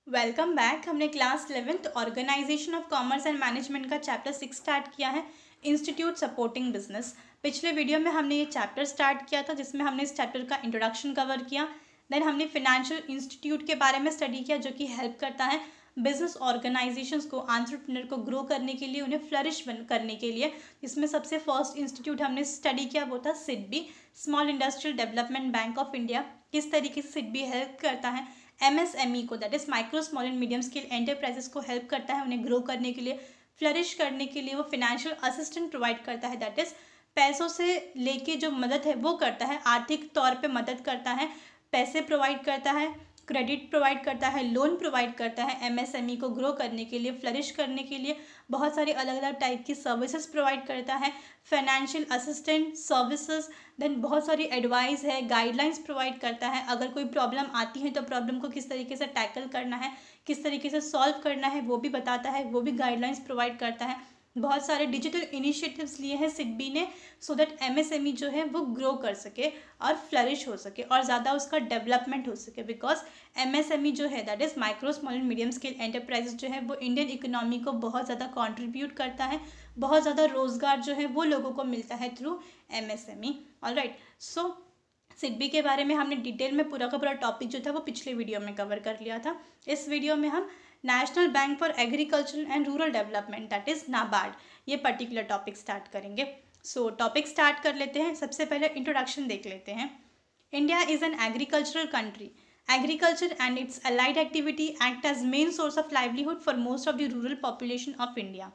Welcome back. हमने class 11th organisation of commerce and management का chapter 6 start किया है, इंस्टीट्यूट सपोर्टिंग बिजनेस। पिछले वीडियो में हमने ये चैप्टर स्टार्ट किया था जिसमें हमने इस चैप्टर का इंट्रोडक्शन कवर किया। देन हमने फिनेंशियल इंस्टीट्यूट के बारे में स्टडी किया जो कि हेल्प करता है बिजनेस ऑर्गेनाइजेशंस को, एंटरप्रेन्योर को ग्रो करने के लिए, उन्हें फ्लरिश करने के लिए। इसमें सबसे फर्स्ट इंस्टीट्यूट हमने स्टडी किया वो था SIDBI, small industrial development bank of India. किस तरीके से सिडबी हेल्प करता है एमएसएमई को, that is micro small and medium scale enterprises को हेल्प करता है उन्हें ग्रो करने के लिए, फ्लरिश करने के लिए। वो फिनेंशियल असिस्टेंट प्रोवाइड करता है, दैट इज पैसों से लेके जो मदद है वो करता है, आर्थिक तौर पे मदद करता है, पैसे प्रोवाइड करता है, क्रेडिट प्रोवाइड करता है, लोन प्रोवाइड करता है एमएसएमई को ग्रो करने के लिए, फ्लरिश करने के लिए। बहुत सारी अलग अलग टाइप की सर्विसेज प्रोवाइड करता है, फाइनेंशियल असिस्टेंट सर्विसेज। देन बहुत सारी एडवाइस है, गाइडलाइंस प्रोवाइड करता है। अगर कोई प्रॉब्लम आती है तो प्रॉब्लम को किस तरीके से टैकल करना है, किस तरीके से सॉल्व करना है वो भी बताता है, वो भी गाइडलाइंस प्रोवाइड करता है। बहुत सारे डिजिटल इनिशिएटिव्स लिए हैं सिडबी ने सो दैट एमएसएमई जो है वो ग्रो कर सके और फ्लरिश हो सके और ज़्यादा उसका डेवलपमेंट हो सके। बिकॉज एमएसएमई जो है that is micro small and medium scale enterprises जो है वो इंडियन इकोनॉमी को बहुत ज़्यादा कंट्रीब्यूट करता है, बहुत ज़्यादा रोजगार जो है वो लोगों को मिलता है थ्रू एमएसएमई। ऑलराइट, सो सिडबी के बारे में हमने डिटेल में पूरा का पूरा टॉपिक जो था वो पिछले वीडियो में कवर कर लिया था। इस वीडियो में हम national bank for agriculture and rural development that is NABARD, ये पर्टिकुलर टॉपिक स्टार्ट करेंगे। सो टॉपिक स्टार्ट कर लेते हैं। सबसे पहले इंट्रोडक्शन देख लेते हैं। India is an agricultural country. Agriculture and its allied activity act as main source of livelihood for most of the rural population of India.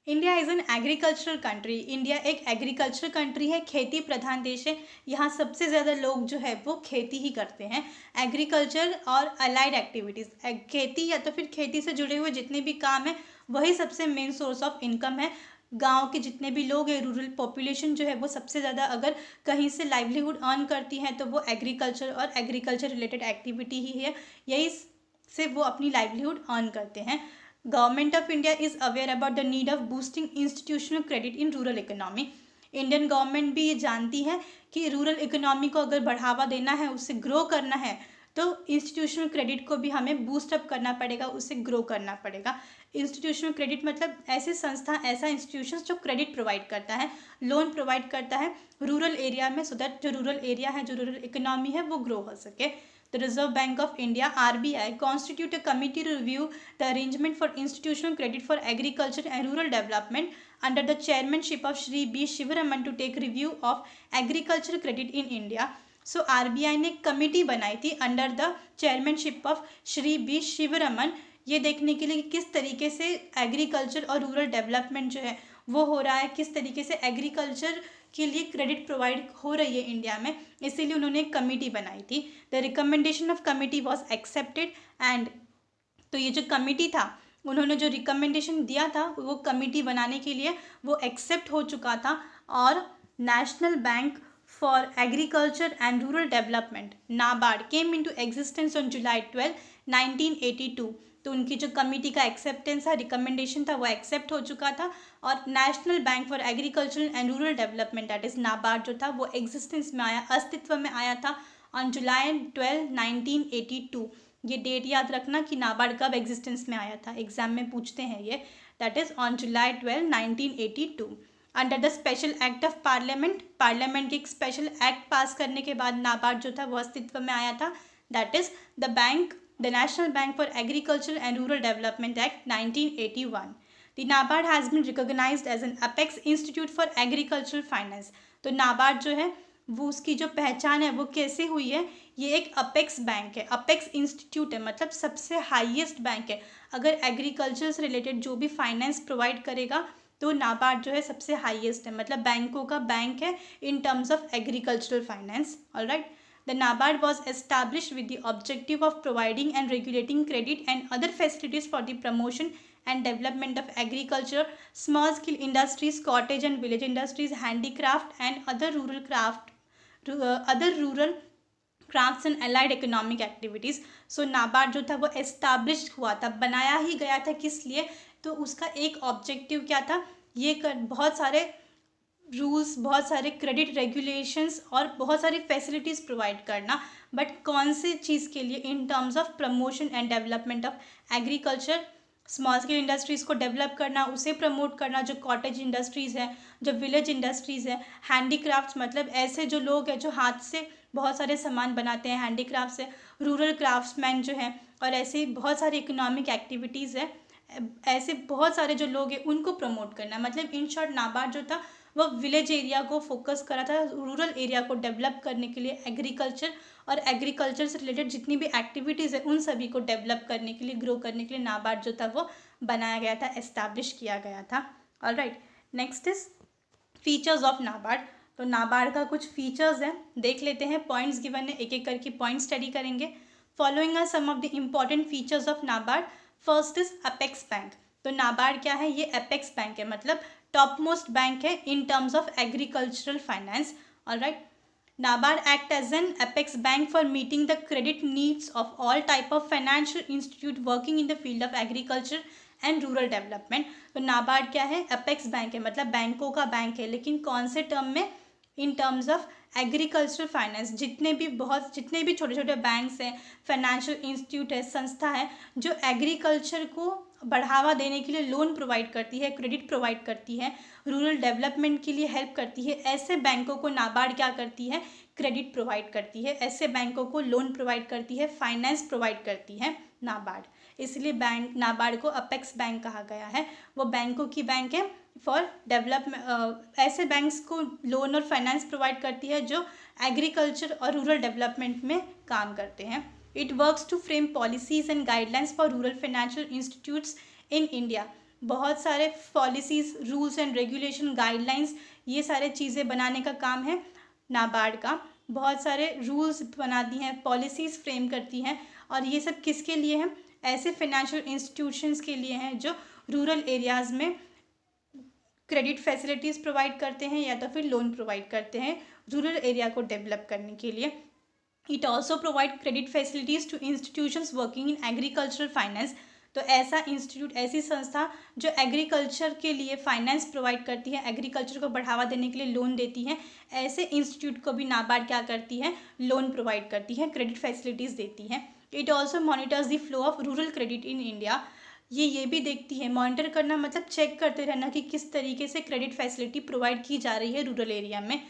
India is an agricultural country. India एक agriculture country है, खेती प्रधान देश है। यहाँ सबसे ज़्यादा लोग जो है वो खेती ही करते हैं। एग्रीकल्चर और अलाइड एक्टिविटीज़, खेती या तो फिर खेती से जुड़े हुए जितने भी काम हैं वही सबसे मेन सोर्स ऑफ इनकम है। गांव के जितने भी लोग हैं, रूरल पॉपुलेशन जो है वो सबसे ज़्यादा अगर कहीं से लाइवलीहुड अर्न करती है तो वो एग्रीकल्चर और एग्रीकल्चर रिलेटेड एक्टिविटी ही है, यही से वो अपनी लाइवलीहुड अर्न करते हैं। Government of India is aware about the need of boosting institutional credit in rural economy. Indian government भी ये जानती है कि रूरल इकोनॉमी को अगर बढ़ावा देना है, उससे ग्रो करना है तो इंस्टीट्यूशनल क्रेडिट को भी हमें बूस्टअप करना पड़ेगा, उससे ग्रो करना पड़ेगा। इंस्टीट्यूशनल क्रेडिट मतलब ऐसी संस्था, ऐसा इंस्टीट्यूशन जो क्रेडिट प्रोवाइड करता है, लोन प्रोवाइड करता है रूरल एरिया में, सो दैट जो रूरल एरिया है, जो रूरल इकोनॉमी है वो ग्रो हो सके। The Reserve Bank of India (RBI) constitute a committee to review the arrangement for institutional credit for agriculture and rural development under the chairmanship of Shri B. Shivaraman to take review of agriculture credit in India. So RBI ने committee बनाई थी under the chairmanship of Shri B Sivaraman, ये देखने के लिए कि किस तरीके से एग्रीकल्चर और रूरल डेवलपमेंट जो है वो हो रहा है, किस तरीके से एग्रीकल्चर के लिए क्रेडिट प्रोवाइड हो रही है इंडिया में, इसीलिए उन्होंने एक कमेटी बनाई थी। The recommendation of committee was accepted and, तो ये जो कमेटी था उन्होंने जो रिकमेंडेशन दिया था वो कमेटी बनाने के लिए वो एक्सेप्ट हो चुका था। और national bank for agriculture and rural development NABARD came into existence on July 12, 1982। तो उनकी जो कमेटी का एक्सेप्टेंस था, रिकमेंडेशन था, वो एक्सेप्ट हो चुका था और national bank for agriculture and rural development that is NABARD जो था वो एग्जिस्टेंस में आया, अस्तित्व में आया था ऑन जुलाई 12, 1982। ये डेट याद रखना कि नाबार्ड कब एग्जिस्टेंस में आया था, एग्जाम में पूछते हैं ये, that is on July 12, 1982। Under the special act of parliament, parliament के एक स्पेशल एक्ट पास करने के बाद नाबार्ड जो था वो अस्तित्व में आया था, that is the National Bank for Agriculture and Rural Development Act 1981. The NABARD has been recognized as an apex institute for agricultural finance. तो नाबार्ड जो है वो उसकी जो पहचान है वो कैसे हुई है, ये एक अपेक्स बैंक है, अपेक्स इंस्टीट्यूट है, मतलब सबसे हाईएस्ट बैंक है। अगर एग्रीकल्चर से रिलेटेड जो भी फाइनेंस प्रोवाइड करेगा तो नाबार्ड जो है सबसे हाईएस्ट है, मतलब बैंकों का बैंक है in terms of agricultural finance. Alright, The NABARD was established with the objective of providing and regulating credit and other facilities for the promotion and development of agriculture, small-scale industries, cottage and village industries, handicraft and other rural crafts and allied economic activities. So NABARD जो था वो established हुआ था, बनाया ही गया था, किस लिए, तो उसका एक ऑब्जेक्टिव क्या था, ये बहुत सारे रूल्स, बहुत सारे क्रेडिट रेगुलेशंस और बहुत सारी फैसिलिटीज़ प्रोवाइड करना, बट कौन से चीज़ के लिए? इन terms of promotion and development of agriculture, small scale industries को डेवलप करना, उसे प्रमोट करना, जो कॉटेज इंडस्ट्रीज़ है, जो विलेज इंडस्ट्रीज़ है, हैंडीक्राफ्ट्स मतलब ऐसे जो लोग हैं जो हाथ से बहुत सारे सामान बनाते हैं, हैंडीक्राफ्ट से, रूरल क्राफ्ट्समैन जो हैं, और ऐसे बहुत सारी इकोनॉमिक एक्टिविटीज़ है, ऐसे बहुत सारे जो लोग हैं उनको प्रमोट करना। मतलब इन शॉर्ट नाबार्ड जो था वो विलेज एरिया को फोकस करा था, रूरल एरिया को डेवलप करने के लिए, एग्रीकल्चर और एग्रीकल्चर से रिलेटेड जितनी भी एक्टिविटीज़ है उन सभी को डेवलप करने के लिए, ग्रो करने के लिए नाबार्ड जो था वो बनाया गया था, एस्टैब्लिश किया गया था। Alright, next is features of NABARD. तो नाबार्ड का कुछ फीचर्स हैं, देख लेते हैं, पॉइंट्स गिवन है, एक एक करके पॉइंट स्टडी करेंगे। Following are some of the important features of NABARD. First is apex bank. तो नाबार्ड क्या है? ये अपेक्स बैंक है, मतलब टॉप मोस्ट बैंक है in terms of agricultural finance. Alright, NABARD act as an apex bank for meeting the credit needs of all type of financial institute working in the field of agriculture and rural development. तो नाबार्ड क्या है? Apex bank है, मतलब बैंकों का bank है, लेकिन कौन से टर्म में? इन टर्म्स ऑफ एग्रीकल्चरल फाइनेंस। जितने भी छोटे छोटे बैंक्स हैं, फाइनेंशियल इंस्टीट्यूट है, संस्था है जो एग्रीकल्चर को बढ़ावा देने के लिए लोन प्रोवाइड करती है, क्रेडिट प्रोवाइड करती है, रूरल डेवलपमेंट के लिए हेल्प करती है, ऐसे बैंकों को नाबार्ड क्या करती है? क्रेडिट प्रोवाइड करती है, ऐसे बैंकों को लोन प्रोवाइड करती है, फाइनेंस प्रोवाइड करती है नाबार्ड। इसलिए बैंक नाबार्ड को अपेक्स बैंक कहा गया है। वो बैंकों की बैंक है फॉर डेवलपमेंट, ऐसे बैंक्स को लोन और फाइनेंस प्रोवाइड करती है जो एग्रीकल्चर और रूरल डेवलपमेंट में काम करते हैं। It works to frame policies and guidelines for rural financial institutes in India. बहुत सारे policies, rules and regulation, guidelines, ये सारे चीज़ें बनाने का काम है नाबार्ड का। बहुत सारे रूल्स बनाती हैं, पॉलिसीज़ फ्रेम करती हैं, और ये सब किसके लिए हैं? ऐसे फाइनेंशियल इंस्टीट्यूशंस के लिए हैं जो रूरल एरियाज़ में क्रेडिट फैसिलिटीज़ प्रोवाइड करते हैं या तो फिर लोन प्रोवाइड करते हैं रूरल एरिया को डेवलप करने के लिए। It also provide credit facilities to institutions working in agricultural finance. तो ऐसा इंस्टीट्यूट, ऐसी संस्था जो एग्रीकल्चर के लिए फाइनेंस प्रोवाइड करती है, एग्रीकल्चर को बढ़ावा देने के लिए लोन देती है, ऐसे इंस्टीट्यूट को भी नाबार्ड क्या करती है? लोन प्रोवाइड करती है, क्रेडिट फैसिलिटीज़ देती है। It also monitors the flow of rural credit in India. ये भी देखती है, मॉनिटर करना मतलब चेक करते रहना कि किस तरीके से क्रेडिट फैसिलिटी प्रोवाइड की जा रही है रूरल एरिया में।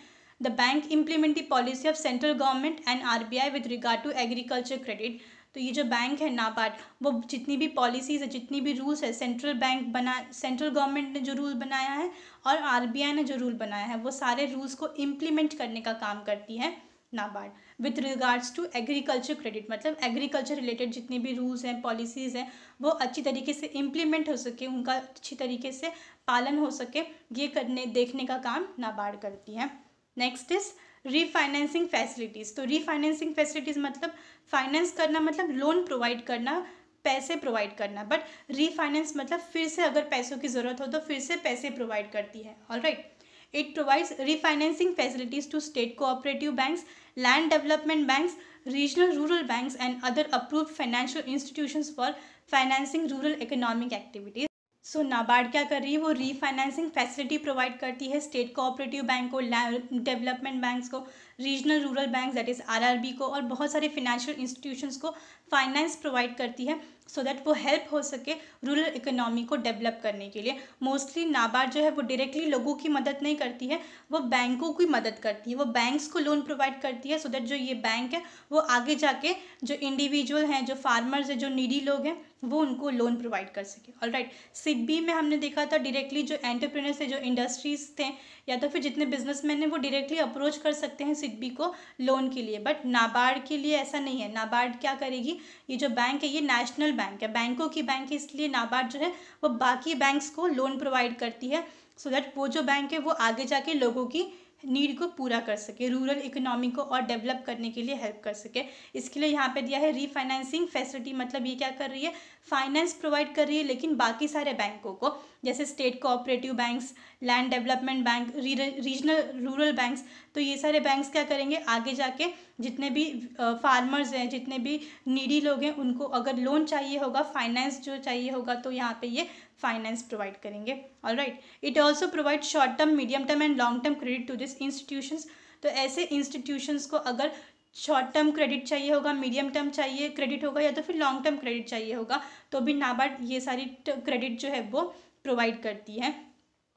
The bank implement the policy of central government and RBI with regard to agriculture credit. तो ये जो बैंक है नाबार्ड, वो जितनी भी पॉलिसीज़ है, जितनी भी रूल्स है, सेंट्रल गवर्नमेंट ने जो रूल बनाया है और RBI ने जो रूल बनाया है, वो सारे रूल्स को इम्प्लीमेंट करने का काम करती है NABARD. With regards to agriculture credit, मतलब एग्रीकल्चर रिलेटेड जितनी भी रूल्स हैं, पॉलिसीज़ हैं, वो अच्छी तरीके से इम्प्लीमेंट हो सके, उनका अच्छी तरीके से पालन हो सके, ये देखने का काम नाबार्ड करती है। Next is refinancing facilities. तो रीफाइनेंसिंग फैसिलिटीज़ मतलब फाइनेंस करना, मतलब लोन प्रोवाइड करना, पैसे प्रोवाइड करना, बट रीफाइनेंस मतलब फिर से अगर पैसों की ज़रूरत हो तो फिर से पैसे प्रोवाइड करती है। Alright, it provides refinancing facilities to state cooperative banks, land development banks, regional rural banks and other approved financial institutions for financing rural economic activities. सो नाबार्ड क्या कर रही है? वो रीफाइनेंसिंग फैसिलिटी प्रोवाइड करती है स्टेट कोऑपरेटिव बैंक को, development banks को, regional rural bank that is RRB को, और बहुत सारे फिनेंशियल इंस्टीट्यूशंस को फाइनेंस प्रोवाइड करती है सो दैट वो हेल्प हो सके रूरल इकोनॉमी को डेवलप करने के लिए। मोस्टली नाबार्ड जो है वो डायरेक्टली लोगों की मदद नहीं करती है, वो बैंकों की मदद करती है, वो बैंक्स को लोन प्रोवाइड करती है सो दैट जो ये बैंक है वो आगे जाके जो इंडिविजुअल हैं, जो फार्मर्स हैं, जो नीडी लोग हैं, वो उनको लोन प्रोवाइड कर सके। ऑलराइट, सिडबी में हमने देखा था डायरेक्टली जो एंटरप्रेन्योर्स थे, जो इंडस्ट्रीज थे या तो फिर जितने बिजनेसमैन हैं, वो डायरेक्टली अप्रोच कर सकते हैं सिडबी को लोन के लिए, बट नाबार्ड के लिए ऐसा नहीं है। नाबार्ड क्या करेगी? ये जो बैंक है ये नेशनल बैंक है, बैंकों की बैंक है, इसलिए नाबार्ड जो है वो बाकी बैंक्स को लोन प्रोवाइड करती है सो दैट वो जो बैंक है वो आगे जाके लोगों की नीड को पूरा कर सके, रूरल इकोनॉमी को और डेवलप करने के लिए हेल्प कर सके। इसके लिए यहाँ पे दिया है रीफाइनेंसिंग फैसिलिटी, मतलब ये क्या कर रही है? फाइनेंस प्रोवाइड कर रही है, लेकिन बाकी सारे बैंकों को, जैसे state cooperative banks, land development bank, regional rural banks, तो ये सारे बैंक्स क्या करेंगे? आगे जाके जितने भी फार्मर्स हैं, जितने भी नीडी लोग हैं, उनको अगर लोन चाहिए होगा, फाइनेंस जो चाहिए होगा, तो यहाँ पे ये फाइनेंस प्रोवाइड करेंगे। Alright, it also provide short term, medium term and long term credit to this institutions. तो ऐसे इंस्टीट्यूशंस को अगर शॉर्ट टर्म क्रेडिट चाहिए होगा, मीडियम टर्म चाहिए क्रेडिट होगा, या तो फिर लॉन्ग टर्म क्रेडिट चाहिए होगा, तो भी नाबार्ड ये सारी क्रेडिट जो है वो प्रोवाइड करती है।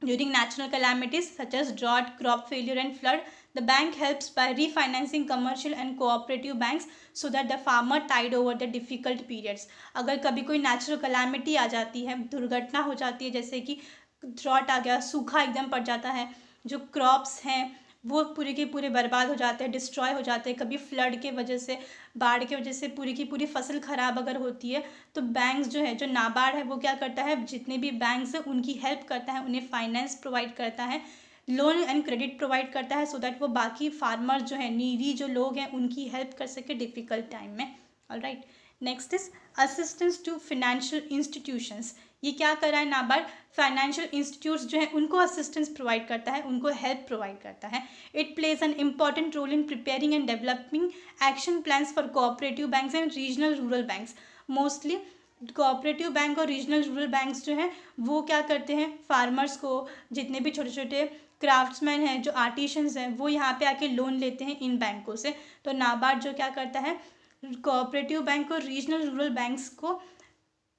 During natural calamities such as drought, crop failure and flood, the bank helps by refinancing commercial and cooperative banks so that the farmer tide over the difficult periods. अगर कभी कोई नेचुरल कैलामिटी आ जाती है, दुर्घटना हो जाती है, जैसे कि ड्रॉट आ गया, सूखा एकदम पड़ जाता है, जो क्रॉप्स हैं वो पूरे के पूरे बर्बाद हो जाते हैं, डिस्ट्रॉय हो जाते हैं, कभी फ्लड के वजह से, बाढ़ के वजह से पूरी की पूरी फसल ख़राब अगर होती है, तो बैंक्स जो है, जो नाबार्ड है, वो क्या करता है, जितने भी बैंक्स हैं उनकी हेल्प करता है, उन्हें फाइनेंस प्रोवाइड करता है, लोन एंड क्रेडिट प्रोवाइड करता है, सो दैट वो बाकी फार्मर जो है, नीडी जो लोग हैं, उनकी हेल्प कर सके डिफ़िकल्ट टाइम में। Alright, next is assistance to financial institutions. ये क्या कर रहा है नाबार्ड, फाइनेंशियल इंस्टीट्यूट्स जो है उनको असिस्टेंस प्रोवाइड करता है, उनको हेल्प प्रोवाइड करता है। It plays an important role in preparing and developing action plans for cooperative banks and regional rural banks. Mostly cooperative bank और रीजनल रूरल बैंक्स जो हैं वो क्या करते हैं, फार्मर्स को, जितने भी छोटे छोटे क्राफ्ट्समैन हैं, जो आर्टिशंस हैं, वो यहाँ पे आके लोन लेते हैं इन बैंकों से। तो नाबार्ड जो क्या करता है, कोऑपरेटिव बैंक और रीजनल रूरल बैंक्स को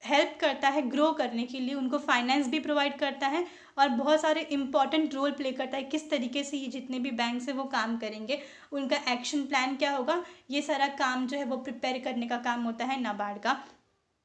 हेल्प करता है ग्रो करने के लिए, उनको फाइनेंस भी प्रोवाइड करता है और बहुत सारे इंपॉर्टेंट रोल प्ले करता है, किस तरीके से ये जितने भी बैंक से वो काम करेंगे, उनका एक्शन प्लान क्या होगा, ये सारा काम जो है वो प्रिपेयर करने का काम होता है नाबार्ड का।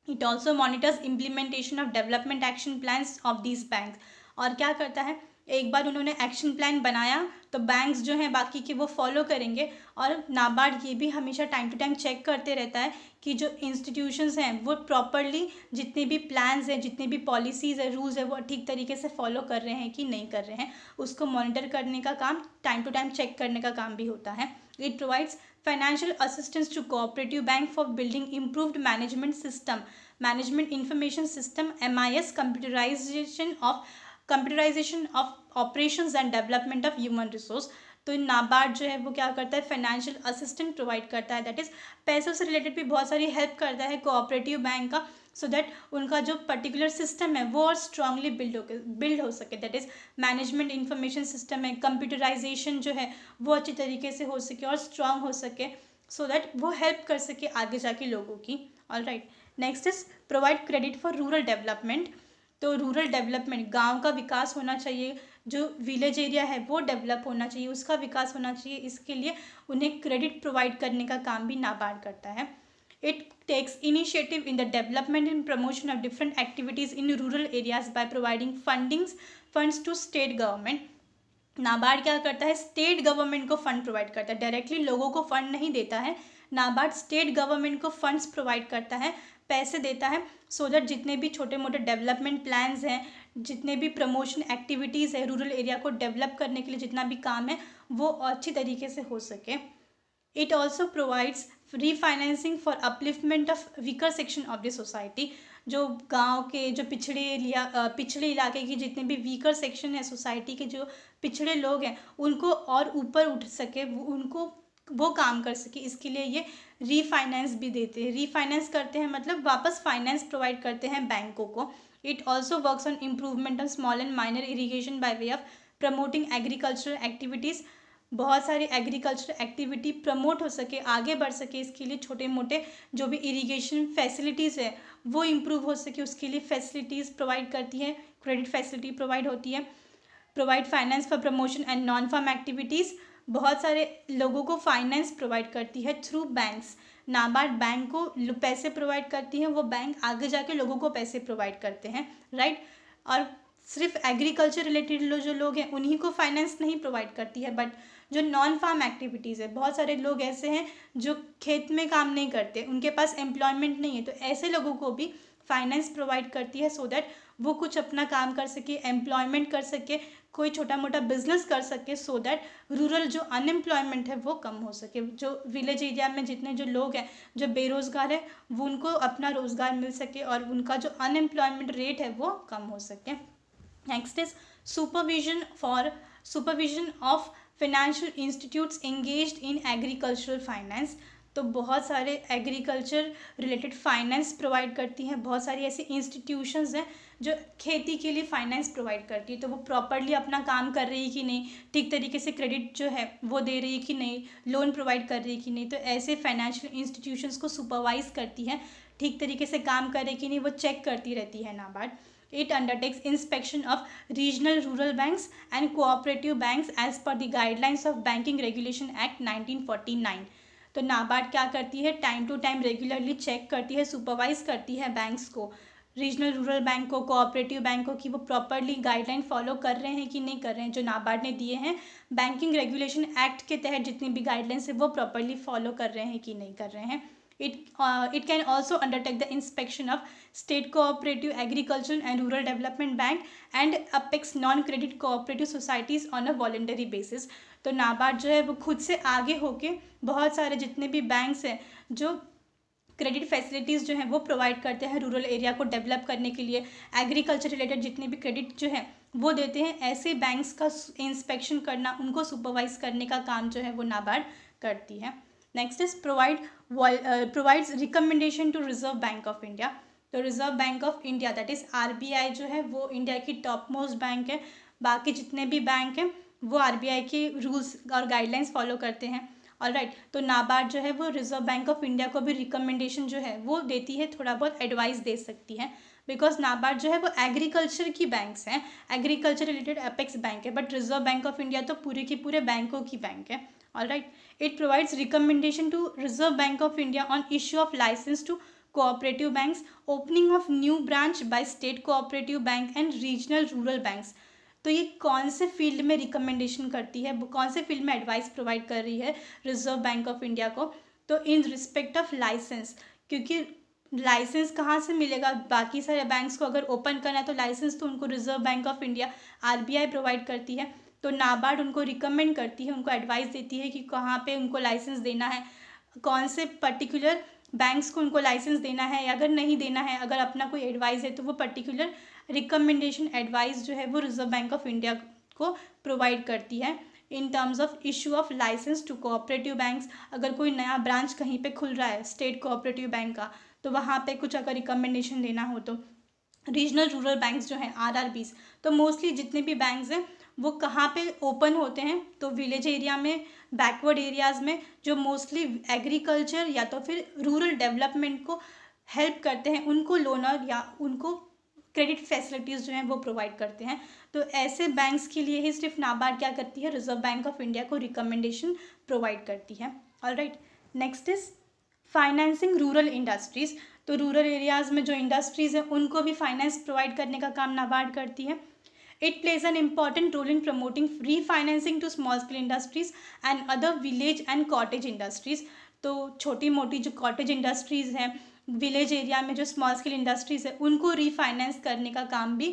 It also monitors implementation of development action plans of these bank. और क्या करता है, एक बार उन्होंने एक्शन प्लान बनाया तो बैंक्स जो हैं बाकी के वो फॉलो करेंगे, और नाबार्ड ये भी हमेशा टाइम टू टाइम चेक करते रहता है कि जो इंस्टीट्यूशंस हैं वो प्रॉपरली जितने भी प्लान्स हैं, जितने भी पॉलिसीज़ है, रूल्स है, वो ठीक तरीके से फॉलो कर रहे हैं कि नहीं कर रहे हैं, उसको मॉनिटर करने का काम, टाइम टू टाइम चेक करने का काम भी होता है। It provides financial assistance to cooperative bank for building improved management system, management information system, MIS, computerization of operations and development of human resource। तो नाबार्ड जो है वो क्या करता है, फाइनेंशियल असिस्टेंट प्रोवाइड करता है, दैट इज़ पैसों से रिलेटेड भी बहुत सारी हेल्प करता है कोऑपरेटिव बैंक का, सो दैट उनका जो पर्टिकुलर सिस्टम है वो और स्ट्रांगली बिल्ड हो सके, that is management information system है, कंप्यूटराइजेशन जो है वो अच्छी तरीके से हो सके और स्ट्रांग हो सके, सो दैट वो हेल्प कर सके आगे जाके लोगों की। Alright, next is provide credit for rural development. तो रूरल डेवलपमेंट, गांव का विकास होना चाहिए, जो विलेज एरिया है वो डेवलप होना चाहिए, उसका विकास होना चाहिए, इसके लिए उन्हें क्रेडिट प्रोवाइड करने का काम भी नाबार्ड करता है। It takes initiative in the development and promotion of different activities in rural areas by providing funds to state government. NABARD क्या करता है, स्टेट गवर्नमेंट को फंड प्रोवाइड करता है, डायरेक्टली लोगों को फंड नहीं देता है, नाबार्ड स्टेट गवर्नमेंट को फंड्स प्रोवाइड करता है, पैसे देता है, सो दैट जितने भी छोटे मोटे डेवलपमेंट प्लान्स हैं, जितने भी प्रमोशन एक्टिविटीज़ है, रूरल एरिया को डेवलप करने के लिए जितना भी काम है वो अच्छी तरीके से हो सके। It also provides refinancing for upliftment of weaker section of the society. जो गांव के जो पिछड़े इलाके की जितने भी वीकर सेक्शन है सोसाइटी के, जो पिछड़े लोग हैं, उनको और ऊपर उठ सके, उनको वो काम कर सके, इसके लिए ये रीफाइनेंस भी देते हैं। रीफाइनेंस करते हैं मतलब वापस फाइनेंस प्रोवाइड करते हैं बैंकों को। It also works on improvement of small and minor irrigation by way of promoting agricultural activities. बहुत सारी एग्रीकल्चर एक्टिविटी प्रमोट हो सके, आगे बढ़ सके, इसके लिए छोटे मोटे जो भी इरिगेशन फैसिलिटीज़ है वो इम्प्रूव हो सके, उसके लिए फैसिलिटीज़ प्रोवाइड करती है, क्रेडिट फैसिलिटी प्रोवाइड होती है। Provide finance for promotion and non farm activities, बहुत सारे लोगों को फाइनेंस प्रोवाइड करती है थ्रू बैंक्स। नाबार्ड बैंक को पैसे प्रोवाइड करती है, वो बैंक आगे जाके लोगों को पैसे प्रोवाइड करते हैं, राइट। और सिर्फ एग्रीकल्चर रिलेटेड जो लोग हैं उन्हीं को फाइनेंस नहीं प्रोवाइड करती है, बट जो नॉन फार्म एक्टिविटीज़ है, बहुत सारे लोग ऐसे हैं जो खेत में काम नहीं करते, उनके पास एम्प्लॉयमेंट नहीं है, तो ऐसे लोगों को भी फाइनेंस प्रोवाइड करती है, सो दैट वो कुछ अपना काम कर सके, एम्प्लॉयमेंट कर सके, कोई छोटा मोटा बिजनेस कर सके, सो दैट रूरल जो अनएम्प्लॉयमेंट है वो कम हो सके। जो विलेज एरिया में जितने जो लोग हैं जो बेरोज़गार है, वो उनको अपना रोज़गार मिल सके और उनका जो अनएम्प्लॉयमेंट रेट है वो कम हो सके। Next is supervision of financial institutes engaged in agricultural finance, तो बहुत सारे एग्रीकल्चर रिलेटेड फाइनेंस प्रोवाइड करती हैं, बहुत सारी ऐसी इंस्टीट्यूशंस हैं जो खेती के लिए फाइनेंस प्रोवाइड करती है। तो वो प्रॉपरली अपना काम कर रही है कि नहीं, ठीक तरीके से क्रेडिट जो है वो दे रही है कि नहीं, लोन प्रोवाइड कर रही है कि नहीं, तो ऐसे फाइनेंशियल इंस्टीट्यूशंस को सुपरवाइज करती है, ठीक तरीके से काम कर रही कि नहीं वो चेक करती रहती है NABARD. It undertakes inspection of regional rural banks and cooperative banks as per the guidelines of Banking Regulation Act 1949। तो नाबार्ड क्या करती है, time to time regularly check करती है, सुपरवाइज करती है बैंक्स को, रीजनल रूरल बैंक को, कोऑपरेटिव बैंक को, कि वो प्रॉपरली गाइडलाइन फॉलो कर रहे हैं कि नहीं कर रहे हैं, जो नाबार्ड ने दिए हैं बैंकिंग रेगुलेशन एक्ट के तहत जितनी भी गाइडलाइंस है वो प्रॉपरली फॉलो कर रहे हैं कि नहीं कर रहे हैं। It can also undertake the inspection of state cooperative, agricultural and rural development bank and apex non-credit cooperative societies on a voluntary basis। तो नाबार्ड जो है वो खुद से आगे होके बहुत सारे जितने भी बैंक्स हैं जो क्रेडिट फैसिलिटीज़ जो हैं वो प्रोवाइड करते हैं रूरल एरिया को डेवलप करने के लिए, एग्रीकल्चर रिलेटेड जितने भी क्रेडिट जो है वो देते हैं, ऐसे बैंक्स का इंस्पेक्शन करना, उनको सुपरवाइज करने का काम जो है वो नाबार्ड करती है। Next is provides recommendation to reserve bank of India. तो reserve bank of India that is RBI जो है वो इंडिया की टॉप मोस्ट बैंक है, बाकी जितने भी बैंक हैं वो RBI के रूल्स और गाइडलाइंस फॉलो करते हैं। ऑलराइट, तो नाबार्ड जो है वो रिजर्व बैंक ऑफ इंडिया को भी रिकमेंडेशन जो है वो देती है, थोड़ा बहुत एडवाइस दे सकती है, बिकॉज नाबार्ड जो है वो एग्रीकल्चर की बैंक्स हैं, एग्रीकल्चर रिलेटेड एपेक्स बैंक है, but reserve bank of India तो पूरे के पूरे बैंकों की बैंक है। Alright, it provides recommendation to Reserve Bank of India on issue of license to cooperative banks, opening of new branch by state cooperative bank and regional rural banks। तो ये कौन से फील्ड में रिकमेंडेशन करती है, कौन से फील्ड में एडवाइस प्रोवाइड कर रही है रिजर्व बैंक ऑफ इंडिया को, तो इन रिस्पेक्ट ऑफ लाइसेंस, क्योंकि लाइसेंस कहाँ से मिलेगा, बाकी सारे बैंक्स को अगर ओपन करना है तो लाइसेंस तो उनको reserve bank of India RBI provide करती है। तो नाबार्ड उनको रिकमेंड करती है, उनको एडवाइस देती है कि कहाँ पे उनको लाइसेंस देना है, कौन से पर्टिकुलर बैंक्स को उनको लाइसेंस देना है, अगर नहीं देना है, अगर अपना कोई एडवाइस है तो वो पर्टिकुलर रिकमेंडेशन एडवाइस जो है वो रिजर्व बैंक ऑफ इंडिया को प्रोवाइड करती है in terms of issue of licence to cooperative banks. अगर कोई नया ब्रांच कहीं पे खुल रहा है स्टेट कोऑपरेटिव बैंक का, तो वहाँ पे कुछ अगर रिकमेंडेशन देना हो, तो रीजनल रूरल बैंक्स जो हैं RRBs, तो मोस्टली जितने भी बैंक्स हैं वो कहाँ पे ओपन होते हैं, तो विलेज एरिया में, बैकवर्ड एरियाज़ में, जो मोस्टली एग्रीकल्चर या तो फिर रूरल डेवलपमेंट को हेल्प करते हैं, उनको लोनर या उनको क्रेडिट फैसिलिटीज़ जो हैं वो प्रोवाइड करते हैं। तो ऐसे बैंक्स के लिए ही सिर्फ नाबार्ड क्या करती है, रिजर्व बैंक ऑफ इंडिया को रिकमेंडेशन प्रोवाइड करती है। Alright, next is financing rural industries. तो रूरल एरियाज़ में जो इंडस्ट्रीज़ हैं उनको भी फाइनेंस प्रोवाइड करने का काम नाबार्ड करती है। It plays an important role in promoting refinancing to small scale industries and other village and cottage industries। तो छोटी मोटी जो कॉटेज इंडस्ट्रीज़ हैं, विलेज एरिया में जो स्मॉल स्केल इंडस्ट्रीज़ है, उनको रीफाइनेंस करने का काम भी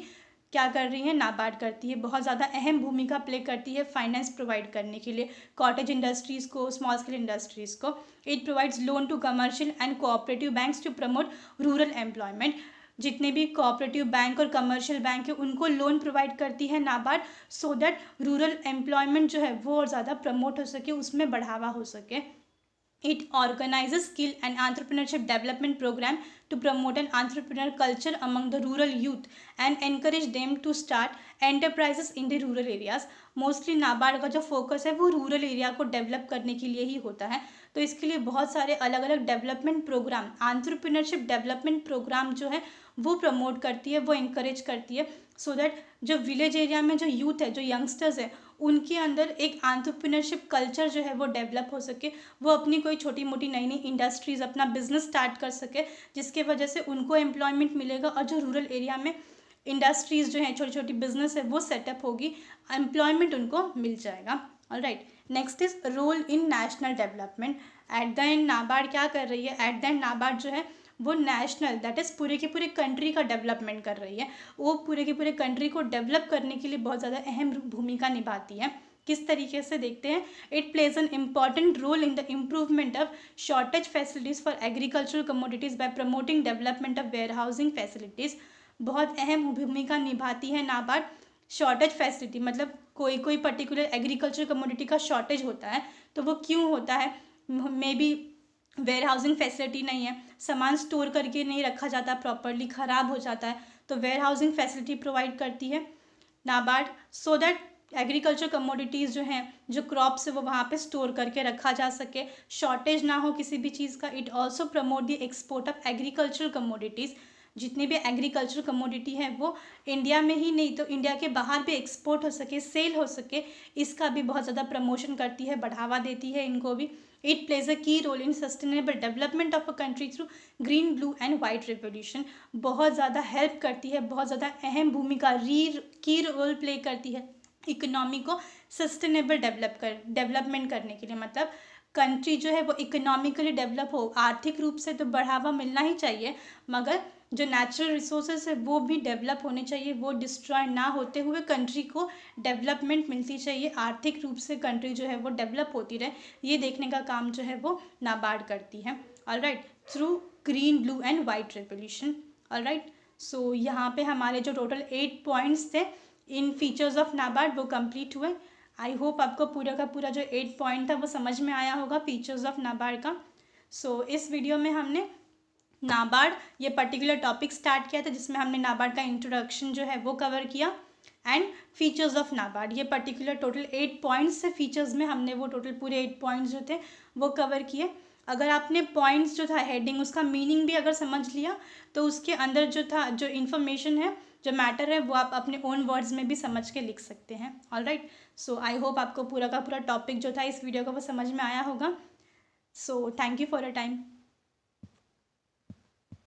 क्या कर रही है, नाबार्ड करती है, बहुत ज़्यादा अहम भूमिका प्ले करती है फाइनेंस प्रोवाइड करने के लिए कॉटेज इंडस्ट्रीज़ को, स्मॉल स्केल इंडस्ट्रीज़ को। It provides loan to commercial and cooperative banks to promote rural employment. जितने भी कोऑपरेटिव बैंक और कमर्शियल बैंक है उनको लोन प्रोवाइड करती है NABARD, so that rural employment जो है वो और ज़्यादा प्रमोट हो सके, उसमें बढ़ावा हो सके। It organizes skill and entrepreneurship development program to promote an entrepreneurial culture among the rural youth and encourage them to start enterprises in the rural areas। Mostly NABARD का जो फोकस है वो रूरल एरिया को डेवलप करने के लिए ही होता है, तो इसके लिए बहुत सारे अलग अलग development programme, entrepreneurship development programme जो है वो प्रमोट करती है, वो इंकरेज करती है, सो दैट जो विलेज एरिया में जो यूथ है, जो यंगस्टर्स है, उनके अंदर एक एंटरप्रेन्योरशिप कल्चर जो है वो डेवलप हो सके, वो अपनी कोई छोटी मोटी नई नई इंडस्ट्रीज़, अपना बिजनेस स्टार्ट कर सके, जिसके वजह से उनको एम्प्लॉयमेंट मिलेगा और जो रूरल एरिया में इंडस्ट्रीज़ जो हैं, छोटी छोटी बिजनेस है, वो सेटअप होगी, एम्प्लॉयमेंट उनको मिल जाएगा। Alright, next is role in national development. At the end NABARD क्या कर रही है, एट द एंड नाबार्ड जो है वो नेशनल दैट इज़ पूरे के पूरे कंट्री का डेवलपमेंट कर रही है, वो पूरे के पूरे कंट्री को डेवलप करने के लिए बहुत ज़्यादा अहम भूमिका निभाती है। किस तरीके से देखते हैं, it plays an important role in the improvement of shortage facilities for agricultural commodities by promoting development of warehousing facilities. बहुत अहम भूमिका निभाती है नाबार्ड शॉर्टेज फैसिलिटी, मतलब कोई कोई पर्टिकुलर एग्रीकल्चर कमोडिटी का शॉर्टेज होता है, तो वो क्यों होता है? May be warehousing facility नहीं है, सामान स्टोर करके नहीं रखा जाता प्रॉपरली, ख़राब हो जाता है, तो वेयर हाउसिंग फैसिलिटी प्रोवाइड करती है NABARD, so that agriculture commodities जो हैं, जो क्रॉप्स है, वो वहाँ पे स्टोर करके रखा जा सके, शॉर्टेज ना हो किसी भी चीज़ का। It also promote the export of agricultural commodities. जितनी भी एग्रीकल्चर कमोडिटी है वो इंडिया में ही नहीं तो इंडिया के बाहर भी एक्सपोर्ट हो सके, सेल हो सके, इसका भी बहुत ज़्यादा प्रमोशन करती है, बढ़ावा देती है इनको भी। It plays a key role in sustainable development of a country through green, blue and white revolution. बहुत ज़्यादा हेल्प करती है, बहुत ज़्यादा अहम भूमिका की रोल प्ले करती है इकोनॉमी को सस्टेनेबल डेवलपमेंट करने के लिए। मतलब कंट्री जो है वो इकोनॉमिकली डेवलप हो, आर्थिक रूप से तो बढ़ावा मिलना ही चाहिए, मगर जो नेचुरल रिसोर्सेज है वो भी डेवलप होने चाहिए, वो डिस्ट्रॉय ना होते हुए कंट्री को डेवलपमेंट मिलती चाहिए, आर्थिक रूप से कंट्री जो है वो डेवलप होती रहे, ये देखने का काम जो है वो नाबार्ड करती है। Alright, through green, blue and white revolution. Alright, so यहाँ पे हमारे जो टोटल 8 पॉइंट्स थे इन फीचर्स ऑफ नाबार्ड वो कंप्लीट हुए। आई होप आपको पूरा का पूरा जो 8 पॉइंट था वो समझ में आया होगा फीचर्स ऑफ नाबार्ड का। सो इस वीडियो में हमने नाबार्ड ये पर्टिकुलर टॉपिक स्टार्ट किया था, जिसमें हमने नाबार्ड का इंट्रोडक्शन जो है वो कवर किया एंड फीचर्स ऑफ नाबार्ड। ये पर्टिकुलर टोटल 8 पॉइंट्स से फीचर्स में हमने वो टोटल पूरे 8 पॉइंट्स जो थे वो कवर किए। अगर आपने पॉइंट्स जो था हेडिंग उसका मीनिंग भी अगर समझ लिया तो उसके अंदर जो था जो इन्फॉर्मेशन है, जो मैटर है, वो आप अपने ओन वर्ड्स में भी समझ के लिख सकते हैं। ऑलराइट, सो आई होप आपको पूरा का पूरा टॉपिक जो था इस वीडियो का वो समझ में आया होगा। So thank you for your time.